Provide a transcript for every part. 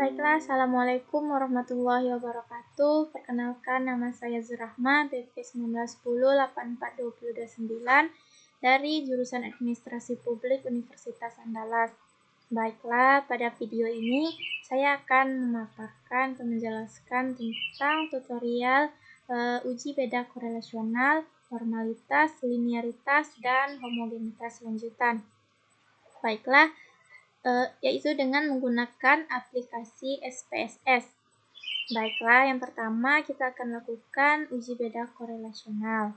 Baiklah, Assalamualaikum warahmatullahi wabarakatuh. Perkenalkan, nama saya Zurahma, BP 1910-842229 dari jurusan Administrasi Publik Universitas Andalas. Baiklah, pada video ini saya akan memaparkan atau menjelaskan tentang tutorial uji beda korelasional, formalitas, linearitas, dan homogenitas lanjutan. Baiklah, yaitu dengan menggunakan aplikasi SPSS. Baiklah, yang pertama kita akan lakukan uji beda korelasional.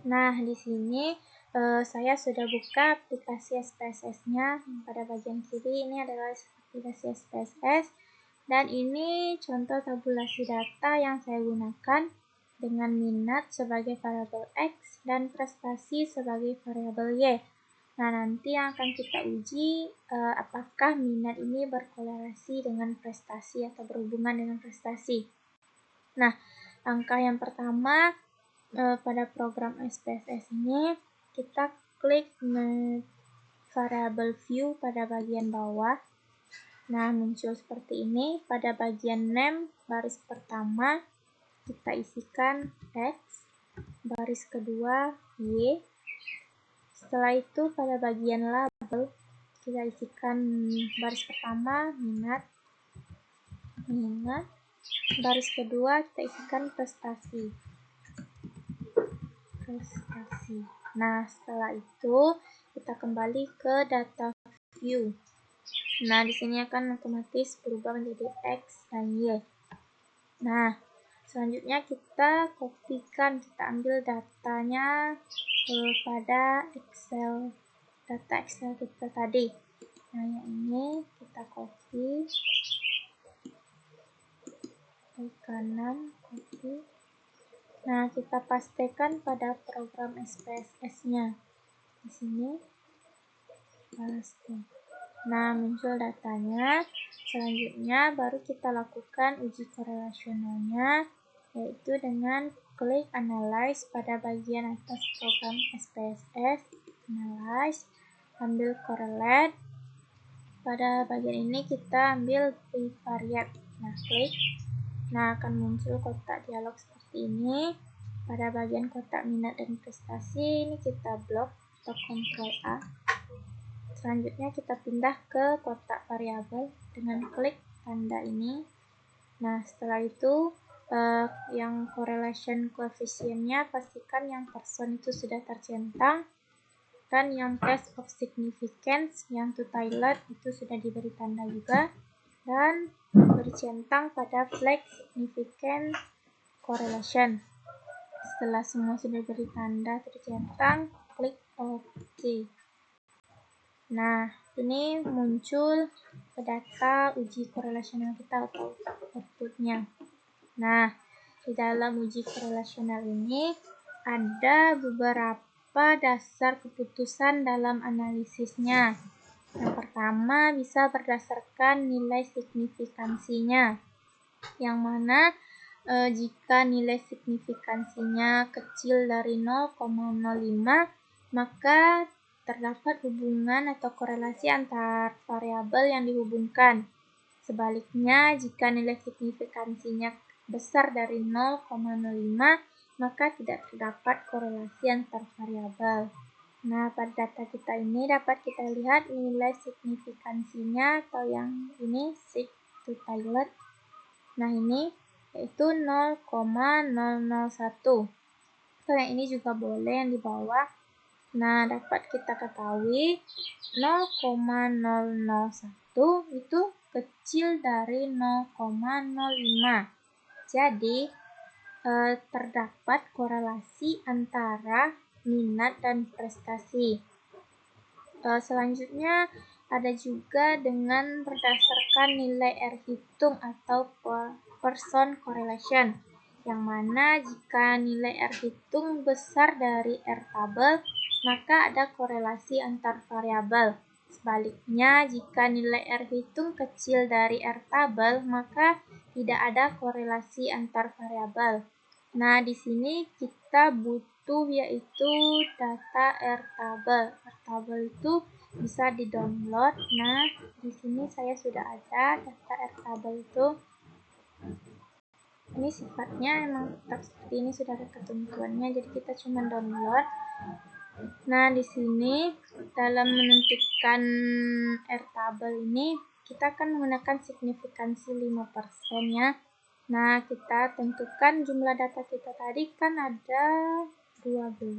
Nah, di sini saya sudah buka aplikasi SPSS-nya. Pada bagian kiri ini adalah aplikasi SPSS, dan ini contoh tabulasi data yang saya gunakan dengan minat sebagai variabel X dan prestasi sebagai variabel Y. Nah, nanti yang akan kita uji apakah minat ini berkorelasi dengan prestasi atau berhubungan dengan prestasi. Nah, langkah yang pertama pada program SPSS ini, kita klik variable view pada bagian bawah. Nah, muncul seperti ini. Pada bagian name, baris pertama, kita isikan X, baris kedua Y. Setelah itu pada bagian label, kita isikan baris pertama minat, baris kedua kita isikan prestasi. Nah, setelah itu kita kembali ke data view. Nah, di sini akan otomatis berubah menjadi X dan Y. Nah, selanjutnya kita kopikan, kita ambil datanya pada data Excel kita tadi. Nah, yang ini kita copy ke kanan, copy. Nah, kita pastekan pada program SPSS-nya. Di sini paste. Nah, muncul datanya. Selanjutnya baru kita lakukan uji korelasionalnya, yaitu dengan klik analyze pada bagian atas program SPSS, analyze, ambil correlate. Pada bagian ini kita ambil bivariate. Nah, klik. Nah, akan muncul kotak dialog seperti ini. Pada bagian kotak minat dan prestasi, ini kita blok atau Ctrl A. Selanjutnya kita pindah ke kotak variabel dengan klik tanda ini. Nah, setelah itu yang correlation coefficient-nya pastikan yang person itu sudah tercentang, dan yang test of significance yang to Taylor itu sudah diberi tanda juga, dan bercentang pada flag significant correlation. Setelah semua sudah beri tanda tercentang, klik OK. Nah, ini muncul data uji korelasional kita atau outputnya. Nah, di dalam uji korelasional ini ada beberapa dasar keputusan dalam analisisnya. Yang pertama bisa berdasarkan nilai signifikansinya, yang mana jika nilai signifikansinya kecil dari 0,05, maka terdapat hubungan atau korelasi antar variabel yang dihubungkan. Sebaliknya, jika nilai signifikansinya besar dari 0,05, maka tidak terdapat korelasi antar variabel. Nah, pada data kita ini dapat kita lihat nilai signifikansinya atau yang ini sig to Taylor. Nah, ini yaitu 0,001. Atau yang ini juga boleh yang di bawah. Nah, dapat kita ketahui 0,001 itu kecil dari 0,05. Jadi, terdapat korelasi antara minat dan prestasi. Selanjutnya ada juga dengan berdasarkan nilai R hitung atau person correlation, yang mana jika nilai R hitung besar dari R tabel, maka ada korelasi antar variabel. Sebaliknya, jika nilai R hitung kecil dari R tabel, maka tidak ada korelasi antar variabel. Nah, di sini kita butuh yaitu data R Airtable itu bisa di-download. Nah, di sini saya sudah ada data Airtable itu. Ini sifatnya emang tetap seperti ini, sudah ada ketentuannya, jadi kita cuma download. Nah, di sini dalam menentukan Airtable ini kita akan menggunakan signifikansi 5% ya. Nah, kita tentukan jumlah data kita tadi kan ada 12.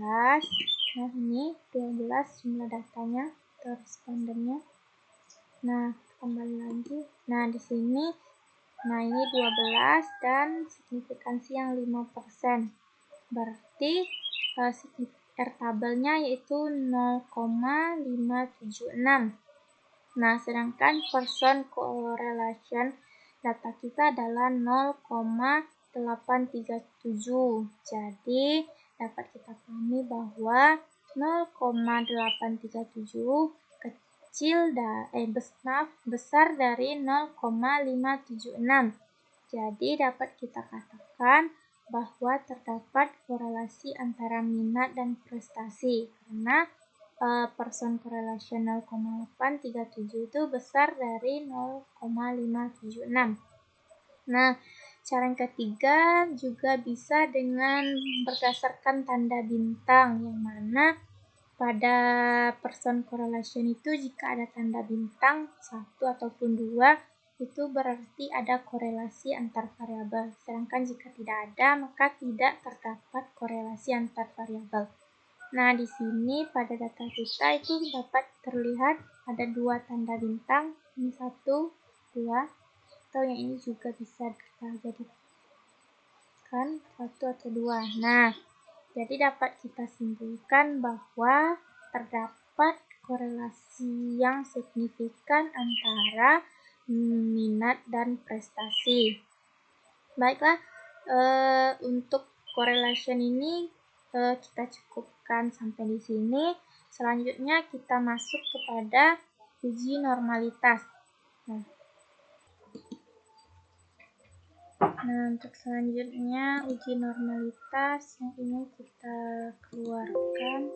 Nah, ini 12 jumlah datanya atau respondennya. Nah, kembali lagi. Nah, di sini ini 12 dan signifikansi yang 5%. Berarti Airtable-nya yaitu 0,576. Nah, sedangkan person correlation data kita adalah 0,837. Jadi, dapat kita pahami bahwa 0,837 besar dari 0,576. Jadi dapat kita katakan bahwa terdapat korelasi antara minat dan prestasi karena person correlation 0,837 itu besar dari 0,576. Nah, cara yang ketiga juga bisa dengan berdasarkan tanda bintang, yang mana pada person correlation itu jika ada tanda bintang 1 ataupun 2 itu berarti ada korelasi antar variabel. Sedangkan jika tidak ada maka tidak terdapat korelasi antar variabel. Nah, di sini pada data kita itu dapat terlihat ada 2 tanda bintang, ini 1, 2, atau yang ini juga bisa kita jadikan 1 atau 2. Nah, jadi dapat kita simpulkan bahwa terdapat korelasi yang signifikan antara minat dan prestasi. Baiklah, untuk correlation ini kita cukupkan sampai di sini. Selanjutnya kita masuk kepada uji normalitas. Nah, untuk selanjutnya uji normalitas yang ini kita keluarkan.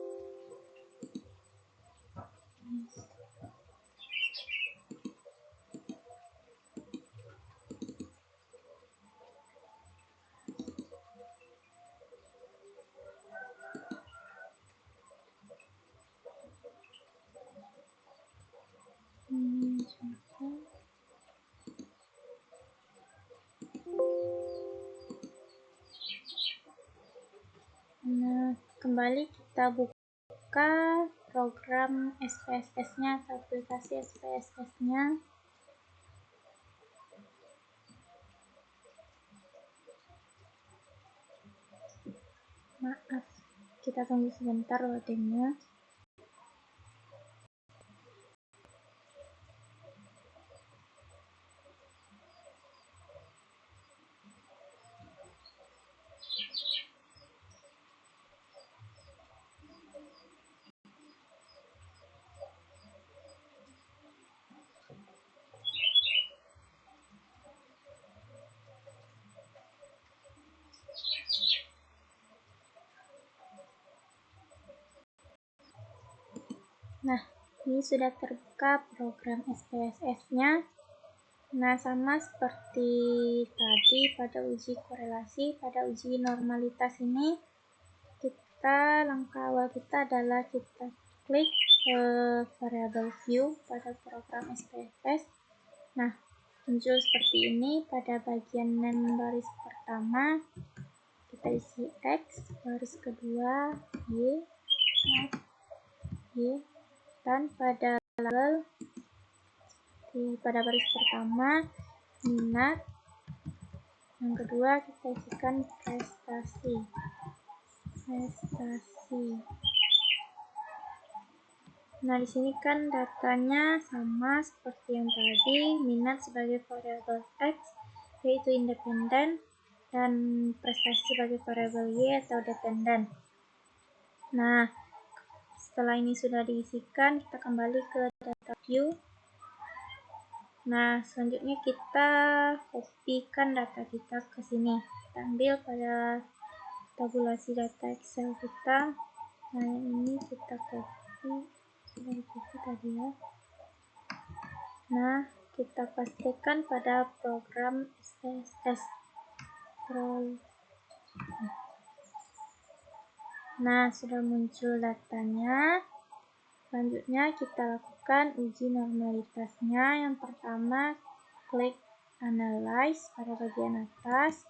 Nah, kembali kita buka program SPSS-nya atau aplikasi SPSS-nya. Maaf, kita tunggu sebentar loadingnya. Nah, ini sudah terbuka program SPSS-nya. Nah, sama seperti tadi pada uji korelasi, pada uji normalitas ini, langkah awal kita adalah kita klik variable view pada program SPSS. Nah, muncul seperti ini. Pada bagian name baris pertama, kita isi X, baris kedua Y, Y, dan pada label pada baris pertama minat, yang kedua kita isikan prestasi. Nah, di sini kan datanya sama seperti yang tadi, minat sebagai variabel X yaitu independen dan prestasi sebagai variabel Y atau dependen. Nah, setelah ini sudah diisikan, kita kembali ke data view. Nah, selanjutnya kita kopikan data kita ke sini. Kita ambil pada tabulasi data Excel kita. Nah, yang ini kita copy. dari buku tadi ya. Nah, kita pastikan pada program SPSS. Nah, sudah muncul datanya. Selanjutnya kita lakukan uji normalitasnya. Yang pertama, klik Analyze pada bagian atas.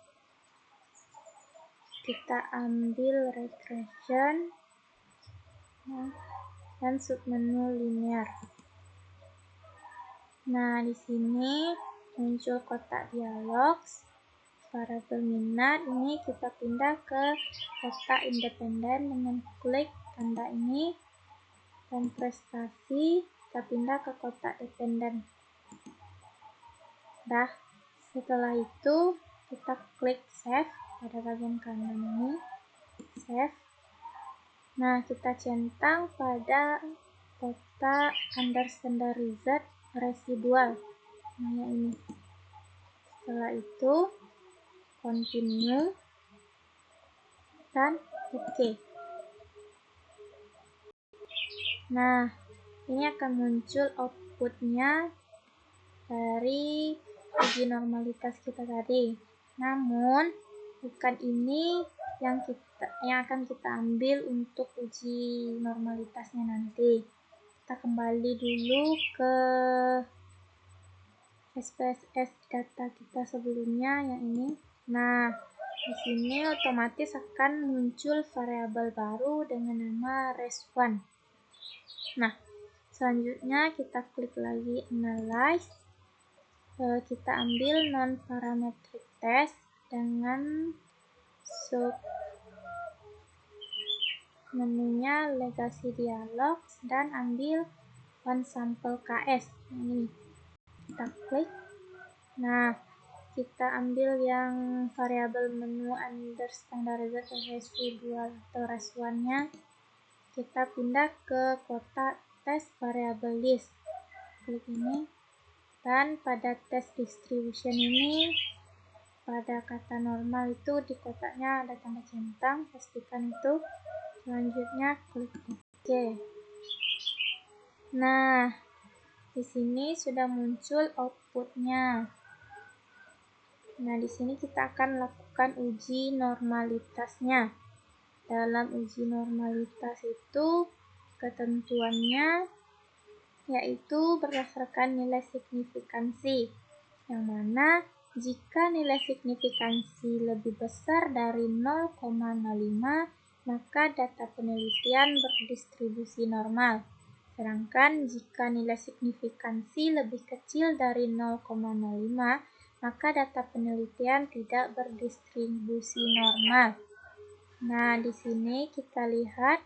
Kita ambil Regression dan submenu Linear. Nah, di sini muncul kotak dialog. Variabel minat ini kita pindah ke kotak independen dengan klik tanda ini, dan prestasi kita pindah ke kotak dependen. Dah, setelah itu kita klik save pada bagian kanan ini, save. Nah, kita centang pada kotak under standardized residual. Nah, yang ini. Setelah itu continue dan OK. Nah, ini akan muncul outputnya dari uji normalitas kita tadi. Namun bukan ini yang akan kita ambil untuk uji normalitasnya nanti. Kita kembali dulu ke SPSS data kita sebelumnya yang ini. Nah, di sini otomatis akan muncul variabel baru dengan nama res1. Nah, selanjutnya kita klik lagi Analyze. Kita ambil non-parametric test dengan menunya Legacy Dialog dan ambil one sample KS. Ini kita klik. Nah, kita ambil yang variabel menu under standardized residual atau res1-nya. Kita pindah ke kotak test variable list. Klik ini. Dan pada test distribution ini, pada kata normal itu di kotaknya ada tanda centang, pastikan itu. Selanjutnya klik OK. Nah, di sini sudah muncul outputnya. Nah, di sini kita akan lakukan uji normalitasnya. Dalam uji normalitas itu ketentuannya yaitu berdasarkan nilai signifikansi, yang mana jika nilai signifikansi lebih besar dari 0,05, maka data penelitian berdistribusi normal. Sedangkan jika nilai signifikansi lebih kecil dari 0,05, maka data penelitian tidak berdistribusi normal. Nah, di sini kita lihat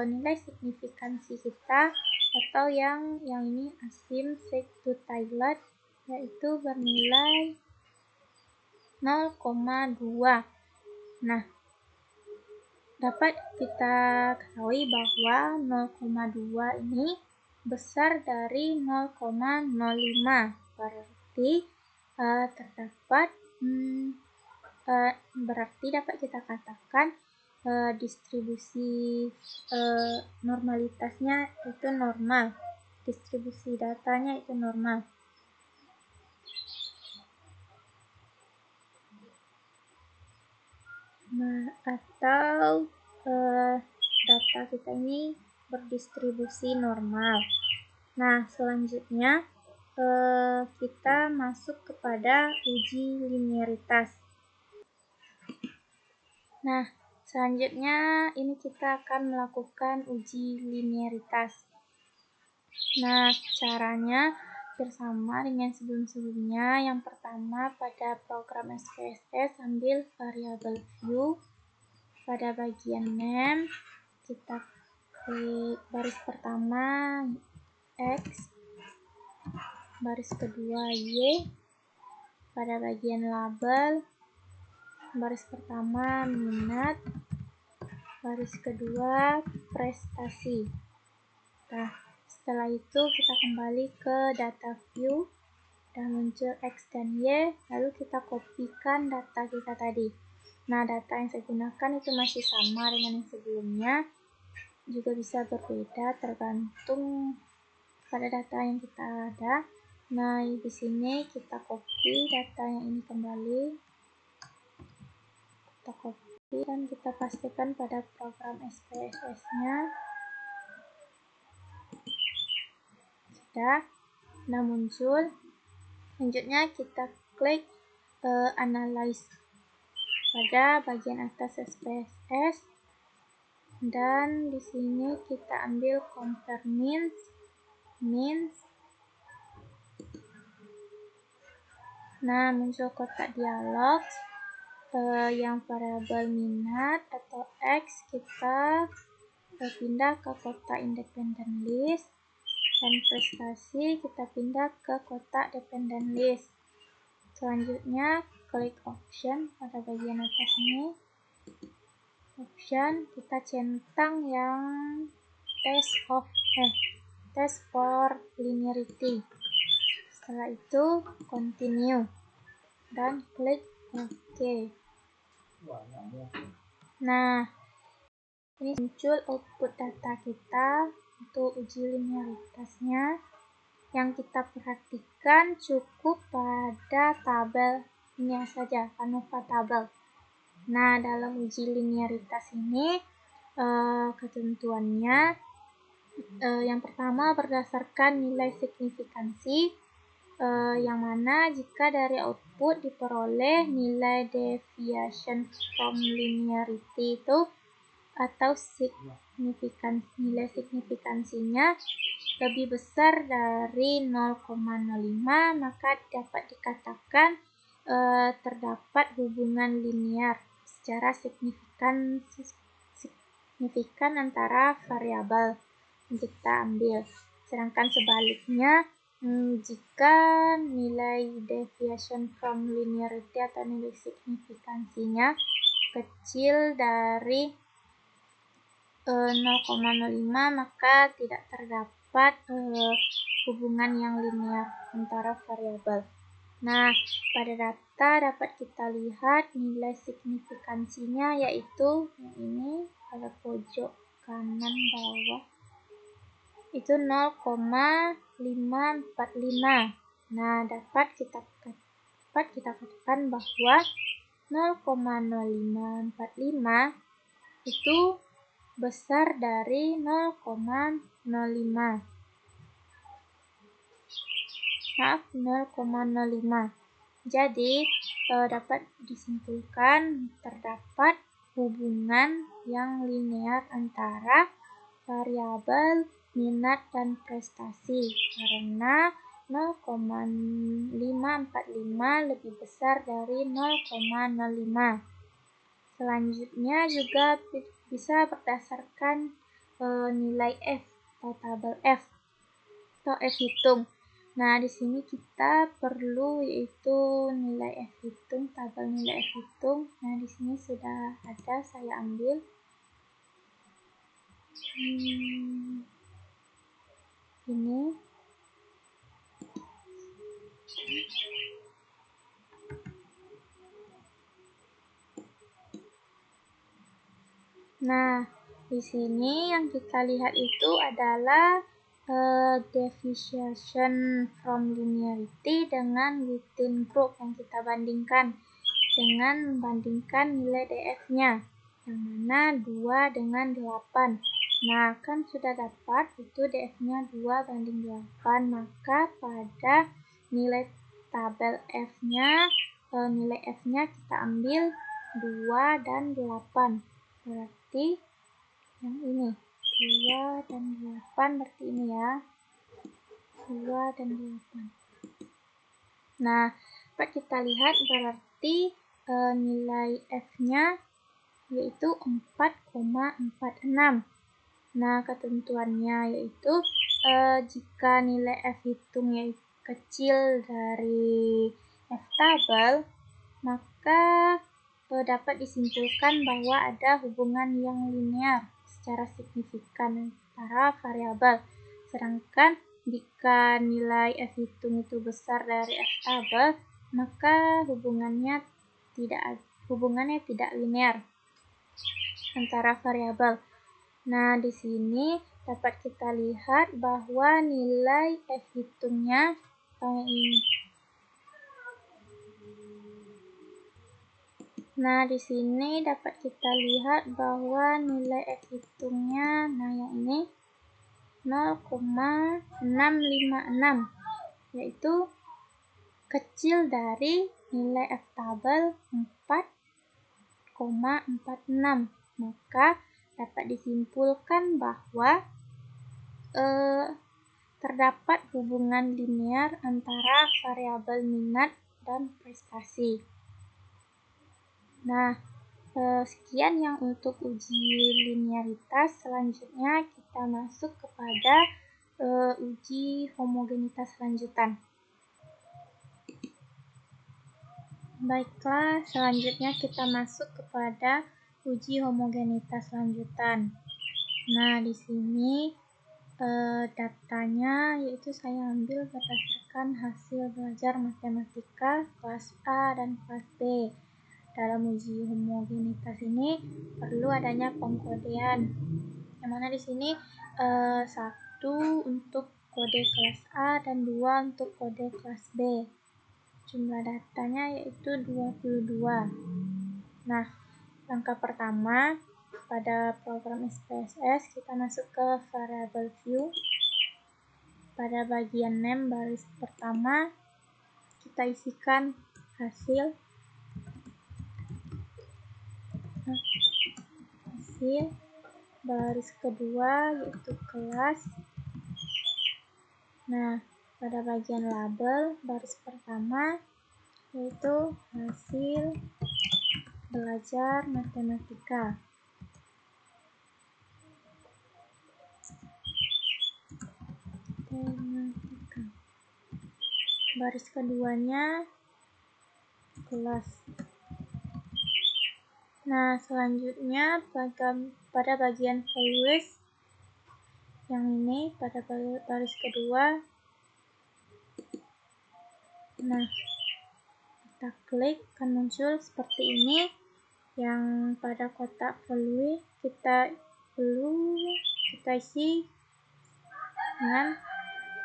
nilai signifikansi kita atau yang ini asymptotic to Taylor, yaitu bernilai 0,2. Nah, dapat kita ketahui bahwa 0,2 ini besar dari 0,05. Berarti dapat kita katakan distribusi normalitasnya itu normal, distribusi datanya itu normal. Nah, atau data kita ini berdistribusi normal. Nah, selanjutnya kita masuk kepada uji linearitas. Nah, selanjutnya ini kita akan melakukan uji linearitas. Nah, caranya bersama dengan sebelum-sebelumnya. Yang pertama, pada program SPSS ambil variabel view. Pada bagian name, kita klik baris pertama X, baris kedua Y. Pada bagian label, baris pertama minat, baris kedua prestasi. Nah, setelah itu kita kembali ke data view dan muncul X dan Y, lalu kita kopikan data kita tadi. Nah, data yang saya gunakan itu masih sama dengan yang sebelumnya. juga bisa berbeda tergantung pada data yang kita ada. Nah, di sini kita copy data yang ini kembali. Kita copy dan kita pastikan pada program SPSS-nya. Sudah. Nah, muncul. Selanjutnya kita klik Analyze pada bagian atas SPSS. Dan di sini kita ambil compare means. Nah, muncul kotak dialog yang variabel minat atau X kita pindah ke kotak independent list, dan prestasi kita pindah ke kotak dependent list. Selanjutnya klik option pada bagian atas ini. Option kita centang yang test for linearity. Setelah itu continue dan klik OK. Nah, ini muncul output data kita untuk uji linearitasnya. Yang kita perhatikan cukup pada tabel ini saja, ANOVA tabel. Nah, dalam uji linearitas ini ketentuannya yang pertama berdasarkan nilai signifikansi, yang mana jika dari output diperoleh nilai deviation from linearity itu atau nilai signifikansinya lebih besar dari 0,05, maka dapat dikatakan terdapat hubungan linear secara signifikan antara variabel yang kita ambil. Sedangkan sebaliknya, jika nilai deviation from linearity atau nilai signifikansinya kecil dari 0,05, maka tidak terdapat hubungan yang linear antara variabel. Nah, pada data dapat kita lihat nilai signifikansinya yaitu yang ini pada pojok kanan bawah itu 0,545. Nah, dapat kita katakan bahwa 0,0545 itu besar dari 0,05. Maaf, 0,05. Jadi, dapat disimpulkan terdapat hubungan yang linear antara variabel minat dan prestasi karena 0,545 lebih besar dari 0,05. Selanjutnya juga bisa berdasarkan nilai F atau tabel F atau F hitung. Nah, di sini kita perlu yaitu nilai F hitung, tabel nilai F hitung. Nah, di sini sudah ada, saya ambil. Ini. Nah, di sini yang kita lihat itu adalah deviation from linearity dengan within group yang kita bandingkan dengan membandingkan nilai DF-nya yang mana 2 dengan 8. Nah, kan sudah dapat itu DF-nya 2 banding 8, maka pada nilai tabel F-nya nilai F-nya kita ambil 2 dan 8. Berarti yang ini 2 dan 8, berarti ini ya 2 dan 8. Nah, dapat kita lihat berarti nilai F-nya yaitu 4,46. Nah, ketentuannya yaitu jika nilai F hitungnya kecil dari F tabel, maka dapat disimpulkan bahwa ada hubungan yang linear secara signifikan antara variabel. Sedangkan jika nilai F hitung itu besar dari F tabel, maka hubungannya tidak linear antara variabel. Nah, di sini dapat kita lihat bahwa nilai F hitungnya ini. Nah, di sini dapat kita lihat bahwa nilai F hitungnya, nah yang ini 0,656, yaitu kecil dari nilai F tabel 4,46. Maka dapat disimpulkan bahwa terdapat hubungan linear antara variabel minat dan prestasi. Nah, sekian yang untuk uji linearitas. Selanjutnya kita masuk kepada uji homogenitas lanjutan. Baiklah, selanjutnya kita masuk kepada uji homogenitas lanjutan. Nah, di sini datanya yaitu saya ambil berdasarkan hasil belajar matematika kelas A dan kelas B. Dalam uji homogenitas ini perlu adanya pengkodean, yang mana di sini 1 untuk kode kelas A dan 2 untuk kode kelas B. Jumlah datanya yaitu 22. Nah, langkah pertama pada program SPSS kita masuk ke variable view. Pada bagian name baris pertama kita isikan hasil baris kedua yaitu kelas. Nah, pada bagian label baris pertama yaitu hasil belajar matematika. Baris keduanya kelas. Nah, selanjutnya pada bagian values yang ini pada baris kedua. Nah, kita klik akan muncul seperti ini. Yang pada kotak value kita isi dengan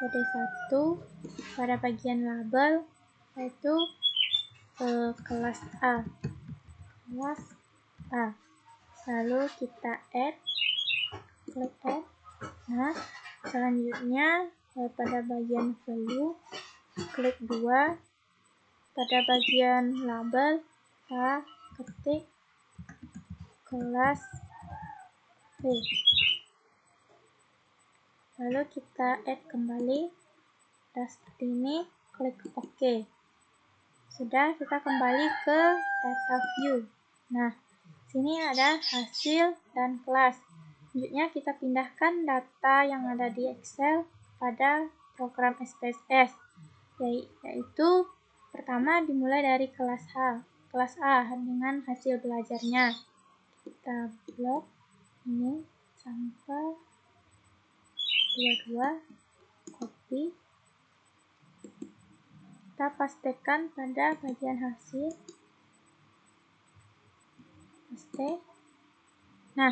kode 1 pada bagian label yaitu kelas A. Lalu kita klik add. Nah, selanjutnya pada bagian value klik 2. Pada bagian label kita ketik kelas B. Lalu kita add kembali. Sudah seperti ini, klik OK. Sudah, kita kembali ke data view. Nah, sini ada hasil dan kelas. Selanjutnya kita pindahkan data yang ada di Excel pada program SPSS, yaitu pertama dimulai dari kelas A dengan hasil belajarnya. Kita blok ini sampai 22, copy. Kita pastekan pada bagian hasil. Paste. Nah,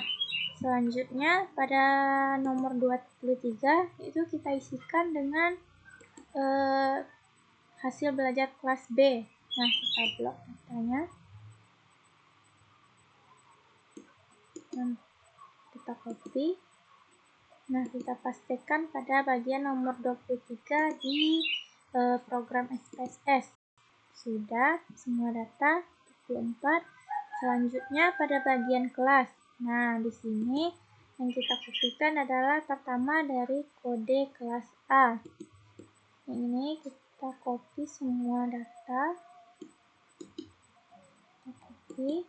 selanjutnya pada nomor 23 itu kita isikan dengan hasil belajar kelas B. Nah, kita blok datanya. Dan kita copy. Nah, kita pastikan pada bagian nomor 23 di program SPSS. Sudah, semua data 24. Selanjutnya pada bagian kelas. Nah, di sini yang kita kopikan adalah pertama dari kode kelas A. Yang ini kita copy semua data. Kita copy.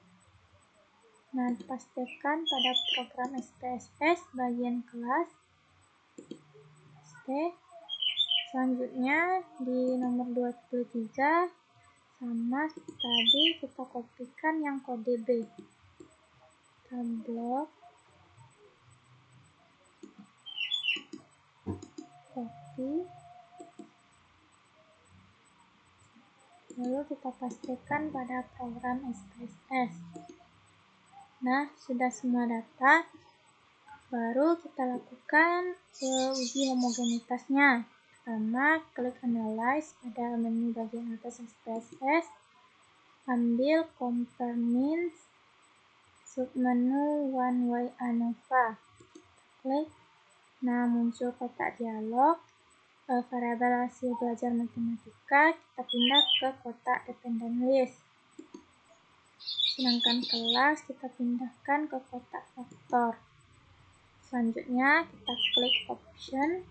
Nah, pastikan pada program SPSS bagian kelas. Paste. Selanjutnya di nomor 23 sama tadi kita kopikan yang kode B. Kita blok. Copy. Lalu kita pastikan pada program SPSS. Nah, sudah semua data. Baru kita lakukan uji homogenitasnya. Pertama, klik Analyze pada menu bagian atas SPSS. Ambil Compare Means, submenu One Way ANOVA. Klik. Nah, muncul kotak dialog. Variabel hasil belajar matematika kita pindah ke kotak Dependent List. Sedangkan kelas kita pindahkan ke kotak faktor. Selanjutnya kita klik Option.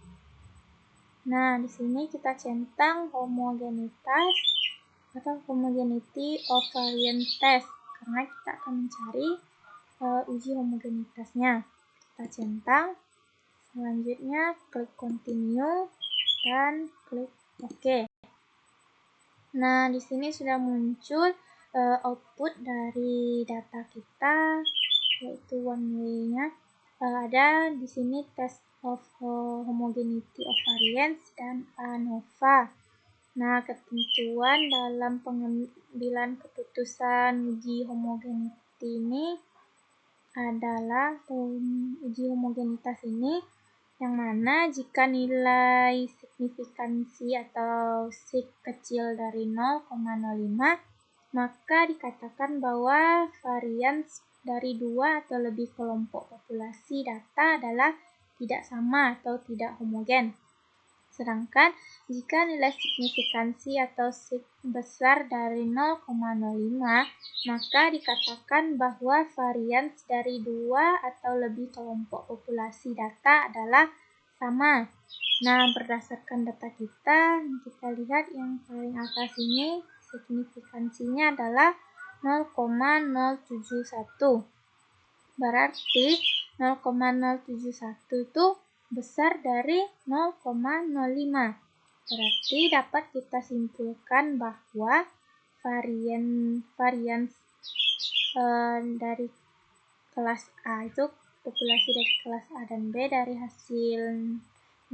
Nah, di sini kita centang homogenitas atau homogeneity of variance test karena kita akan mencari uji homogenitasnya. Kita centang. Selanjutnya klik Continue dan klik OK. Nah, di sini sudah muncul output dari data kita, yaitu one way-nya. Ada di sini test of homogeneity of variance dan ANOVA. Nah, ketentuan dalam pengambilan keputusan uji homogeneity ini adalah uji homogenitas ini yang mana jika nilai signifikansi atau sig kecil dari 0,05 maka dikatakan bahwa varians dari dua atau lebih kelompok populasi data adalah tidak sama atau tidak homogen. Sedangkan jika nilai signifikansi atau sig besar dari 0,05 maka dikatakan bahwa varians dari dua atau lebih kelompok populasi data adalah sama. Nah, berdasarkan data kita lihat yang paling atas ini signifikansinya adalah 0,071. Berarti 0,071 itu besar dari 0,05. Berarti dapat kita simpulkan bahwa varians dari kelas A itu populasi dari kelas A dan B dari hasil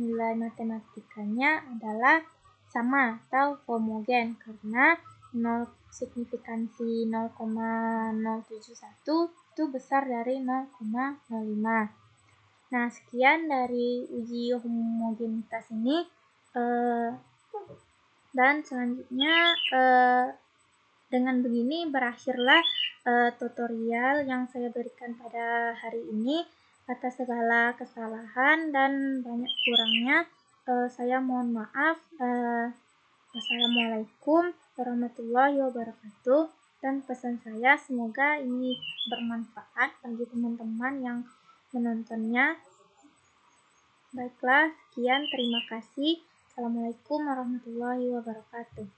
nilai matematikanya adalah sama atau homogen karena signifikansi 0,071 itu besar dari 0,05. Nah, sekian dari uji homogenitas ini. Dan selanjutnya dengan begini berakhirlah tutorial yang saya berikan pada hari ini. Atas segala kesalahan dan banyak kurangnya saya mohon maaf. Wassalamualaikum warahmatullahi wabarakatuh. Dan pesan saya semoga ini bermanfaat bagi teman-teman yang menontonnya. Baiklah, sekian, terima kasih. Assalamualaikum warahmatullahi wabarakatuh.